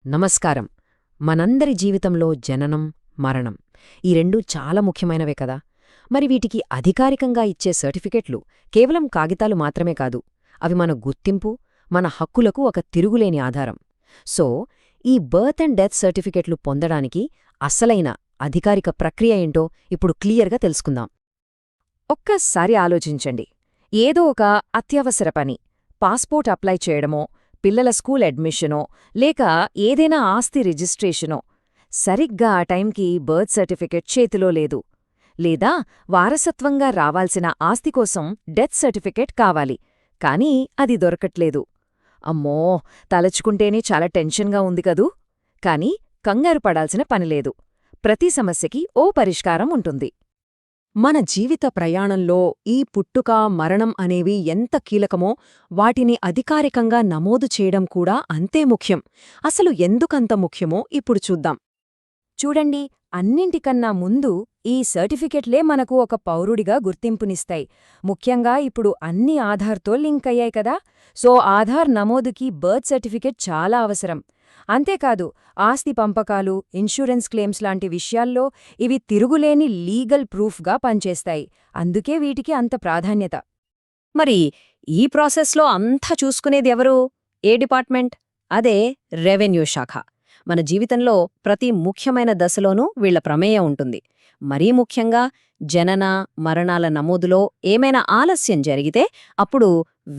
నమస్కారం. మనందరి జీవితంలో జననం, మరణం ఈ రెండూ చాలా ముఖ్యమైనవే కదా. మరి వీటికి అధికారికంగా ఇచ్చే సర్టిఫికెట్లు కేవలం కాగితాలు మాత్రమే కాదు, అవి మన గుర్తింపు, మన హక్కులకు ఒక తిరుగులేని ఆధారం. సో, ఈ బర్త్ అండ్ డెత్ సర్టిఫికెట్లు పొందడానికి అసలైన అధికారిక ప్రక్రియ ఏంటో ఇప్పుడు క్లియర్గా తెలుసుకుందాం. ఒక్కసారి ఆలోచించండి. ఏదో ఒక అత్యవసర పని, పాస్పోర్ట్ అప్లై చేయడమో, పిల్లల స్కూల్ అడ్మిషనో, లేక ఏదైనా ఆస్తి రిజిస్ట్రేషనో, సరిగ్గా ఆ టైంకి బర్త్ సర్టిఫికెట్ చేతిలో లేదు. లేదా వారసత్వంగా రావాల్సిన ఆస్తి కోసం డెత్ సర్టిఫికెట్ కావాలి, కానీ అది దొరకట్లేదు. అమ్మో, తలచుకుంటేనే చాలా టెన్షన్గా ఉంది కదూ. కానీ కంగారు పడాల్సిన పనిలేదు. ప్రతి సమస్యకి ఓ పరిష్కారం ఉంటుంది. మన జీవిత ప్రయాణంలో ఈ పుట్టుక, మరణం అనేవి ఎంత కీలకమో వాటిని అధికారికంగా నమోదు చేయడం కూడా అంతే ముఖ్యం. అసలు ఎందుకంత ముఖ్యమో ఇప్పుడు చూద్దాం. చూడండి, అన్నింటికన్నా ముందు ఈ సర్టిఫికెట్లే మనకు ఒక పౌరుడిగా గుర్తింపునిస్తాయి. ముఖ్యంగా ఇప్పుడు అన్ని ఆధార్తో లింక్ అయ్యాయి కదా. సో ఆధార్ నమోదుకి బర్త్ సర్టిఫికెట్ చాలా అవసరం. అంతేకాదు, ఆస్తి పంపకాలు, ఇన్సూరెన్స్ క్లెయిమ్స్ లాంటి విషయాల్లో ఇవి తిరుగులేని లీగల్ ప్రూఫ్గా పనిచేస్తాయి. అందుకే వీటికి అంత ప్రాధాన్యత. మరి ఈ ప్రాసెస్లో అంతా చూసుకునేది ఎవరు? ఏ డిపార్ట్మెంట్? అదే రెవెన్యూ శాఖ. మన జీవితంలో ప్రతి ముఖ్యమైన దశలోనూ వీళ్ల ప్రమేయం ఉంటుంది. మరీ ముఖ్యంగా జనన, మరణాల నమోదులో ఏమైనా ఆలస్యం జరిగితే అప్పుడు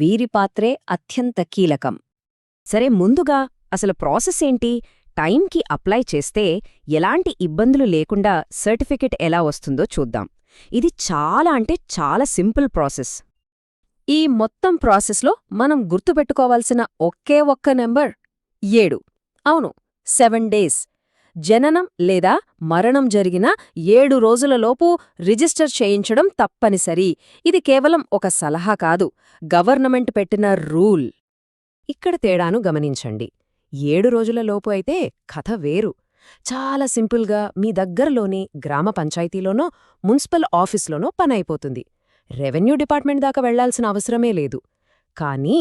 వీరి పాత్రే అత్యంత కీలకం. సరే, ముందుగా అసలు ప్రాసెస్ ఏంటి? టైంకి అప్లై చేస్తే ఎలాంటి ఇబ్బందులు లేకుండా సర్టిఫికెట్ ఎలా వస్తుందో చూద్దాం. ఇది చాలా సింపుల్ ప్రాసెస్. ఈ మొత్తం ప్రాసెస్లో మనం గుర్తుపెట్టుకోవాల్సిన ఒకే ఒక్క నెంబర్ 7. అవును, 7 days. జననం లేదా మరణం జరిగిన 7 రోజులలోపు రిజిస్టర్ చేయించడం తప్పనిసరి. ఇది కేవలం ఒక సలహా కాదు, గవర్నమెంట్ పెట్టిన రూల్. ఇక్కడ తేడాను గమనించండి. 7 రోజులలోపు అయితే కథ వేరు. చాలా సింపుల్గా మీ దగ్గరలోని గ్రామ పంచాయతీలోనో, మున్సిపల్ ఆఫీస్లోనో పనైపోతుంది. రెవెన్యూ డిపార్ట్మెంట్ దాకా వెళ్లాల్సిన అవసరమే లేదు. కానీ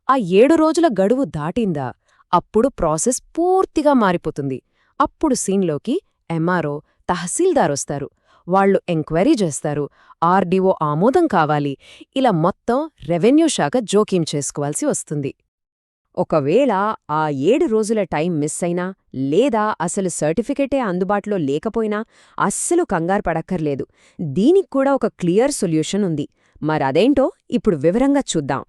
ఆ 7 రోజుల గడువు దాటిందా, అప్పుడు ప్రాసెస్ పూర్తిగా మారిపోతుంది. అప్పుడు సీన్లోకి ఎంఆర్ఓ, తహసీల్దారొస్తారు. వాళ్లు ఎంక్వైరీ చేస్తారు. ఆర్డీఓ ఆమోదం కావాలి. ఇలా మొత్తం రెవెన్యూ శాఖ జోక్యం చేసుకోవాల్సి వస్తుంది. ఒకవేళ ఆ 7 రోజుల టైం మిస్ అయినా, లేదా అసలు సర్టిఫికెటే అందుబాటులో లేకపోయినా అస్సలు కంగారు పడక్కర్లేదు. దీనిక్కూడా ఒక క్లియర్ సొల్యూషన్ ఉంది. మరదేంటో ఇప్పుడు వివరంగా చూద్దాం.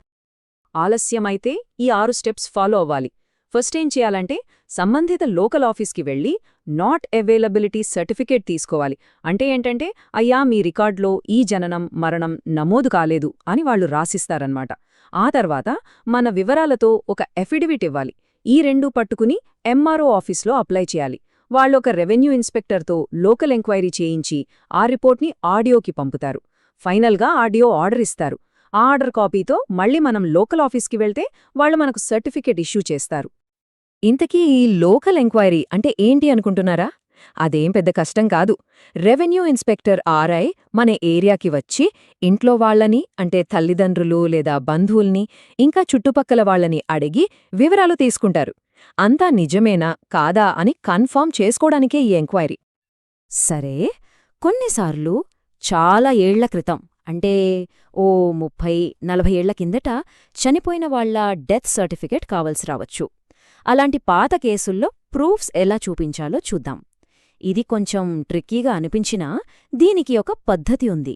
ఆలస్యమైతే ఈ 6 స్టెప్స్ ఫాలో అవ్వాలి. ఫస్ట్ ఏం చేయాలంటే, సంబంధిత లోకల్ ఆఫీస్కి వెళ్ళి నాట్ అవైలబిలిటీ సర్టిఫికేట్ తీసుకోవాలి. అంటే ఏంటంటే, అయ్యా, మీ రికార్డులో ఈ జననం, మరణం నమోదు కాలేదు అని వాళ్లు రాసిస్తారన్నమాట. ఆ తర్వాత మన వివరాలతో ఒక ఎఫిడవిట్ ఇవ్వాలి. ఈ రెండూ పట్టుకుని ఎంఆర్ఓ ఆఫీస్లో అప్లై చేయాలి. వాళ్ళొక రెవెన్యూ ఇన్స్పెక్టర్తో లోకల్ ఎంక్వైరీ చేయించి ఆ రిపోర్ట్ని ఆర్డీఓకి పంపుతారు. ఫైనల్గా ఆర్డీఓ ఆర్డర్ ఇస్తారు. ఆ ఆర్డర్ కాపీతో మళ్ళీ మనం లోకల్ ఆఫీస్కి వెళ్తే వాళ్ళు మనకు సర్టిఫికేట్ ఇష్యూ చేస్తారు. ఇంతకీ ఈ లోకల్ ఎంక్వైరీ అంటే ఏంటి అనుకుంటున్నారా? అదేం పెద్ద కష్టం కాదు. రెవెన్యూ ఇన్స్పెక్టర్ ఆర్ఐ మన ఏరియాకి వచ్చి ఇంట్లో వాళ్లని, అంటే తల్లిదండ్రులు లేదా బంధువుల్ని, ఇంకా చుట్టుపక్కల వాళ్లని అడిగి వివరాలు తీసుకుంటారు. అంతా నిజమేనా కాదా అని కన్ఫర్మ్ చేసుకోవడానికే ఈ ఎంక్వైరీ. సరే, కొన్నిసార్లు చాలా ఏళ్ల క్రితం, అంటే ఓ 30-40 ఏళ్ల కిందట చనిపోయిన వాళ్ల డెత్ సర్టిఫికెట్ కావలసి రావచ్చు. అలాంటి పాత కేసుల్లో ప్రూఫ్స్ ఎలా చూపించాలో చూద్దాం. ఇది కొంచెం ట్రిక్కీగా అనిపించినా దీనికి ఒక పద్ధతి ఉంది.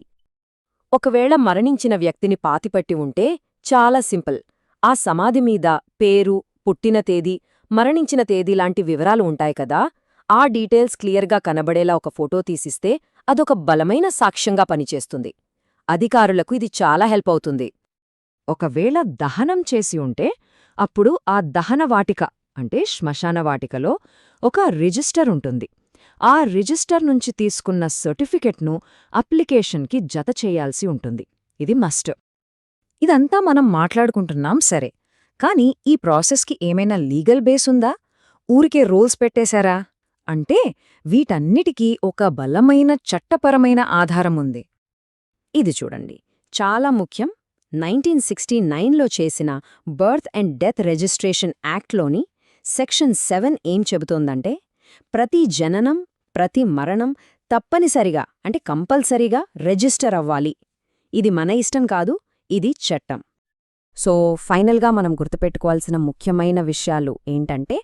ఒకవేళ మరణించిన వ్యక్తిని పాతిపట్టి ఉంటే చాలా సింపుల్. ఆ సమాధి మీద పేరు, పుట్టిన తేదీ, మరణించిన తేదీ లాంటి వివరాలు ఉంటాయి కదా. ఆ డీటెయిల్స్ క్లియర్గా కనబడేలా ఒక ఫోటో తీసిస్తే అదొక బలమైన సాక్ష్యంగా పనిచేస్తుంది. అధికారులకు ఇది చాలా హెల్ప్ అవుతుంది. ఒకవేళ దహనం చేసి ఉంటే అప్పుడు ఆ దహన వాటిక, అంటే శ్మశాన వాటికలో ఒక రిజిస్టర్ ఉంటుంది. ఆ రిజిస్టర్ నుంచి తీసుకున్న సర్టిఫికెట్ను అప్లికేషన్కి జత చేయాల్సి ఉంటుంది. ఇది మస్ట్. ఇదంతా మనం మాట్లాడుకుంటున్నాం సరే, కానీ ఈ ప్రాసెస్కి ఏమైనా లీగల్ బేస్ ఉందా? ఊరికే రూల్స్ పెట్టేశారా అంటే వీటన్నిటికీ ఒక బలమైన చట్టపరమైన ఆధారం ఉంది. ఇది చూడండి, చాలా ముఖ్యం. 1969లో చేసిన బర్త్ అండ్ డెత్ రిజిస్ట్రేషన్ యాక్ట్లోని సెక్షన్ 7 ఏం చెబుతోందంటే, ప్రతి జననం, ప్రతి మరణం తప్పనిసరిగా కంపల్సరీగా రిజిస్టర్ అవ్వాలి. ఇది మన ఇష్టం కాదు, ఇది చట్టం. సో ఫైనల్గా మనం గుర్తుపెట్టుకోవాల్సిన ముఖ్యమైన విషయాలు ఏంటంటే,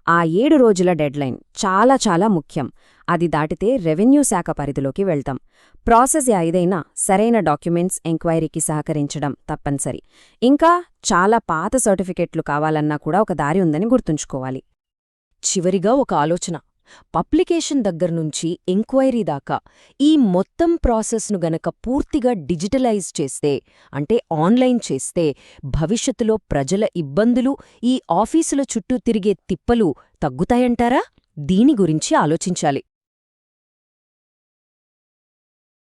ఆ 7 రోజుల డెడ్లైన్ చాలా చాలా ముఖ్యం. అది దాటితే రెవెన్యూ శాఖ పరిధిలోకి వెళ్తాం. ప్రాసెస్ ఏదైనా సరైన డాక్యుమెంట్స్ ఎంక్వైరీకి సహకరించడం తప్పనిసరి. ఇంకా చాలా పాత సర్టిఫికెట్లు కావాలన్నా కూడా ఒక దారి ఉందని గుర్తుంచుకోవాలి. చివరిగా ఒక ఆలోచన. పబ్లికేషన్ దగ్గర్నుంచి ఎంక్వైరీ దాకా ఈ మొత్తం ప్రాసెస్ను గనక పూర్తిగా డిజిటలైజ్ చేస్తే, ఆన్లైన్ చేస్తే, భవిష్యత్తులో ప్రజల ఇబ్బందులు, ఈ ఆఫీసుల చుట్టూ తిరిగే తిప్పలు తగ్గుతాయంటారా? దీని గురించి ఆలోచించాలి.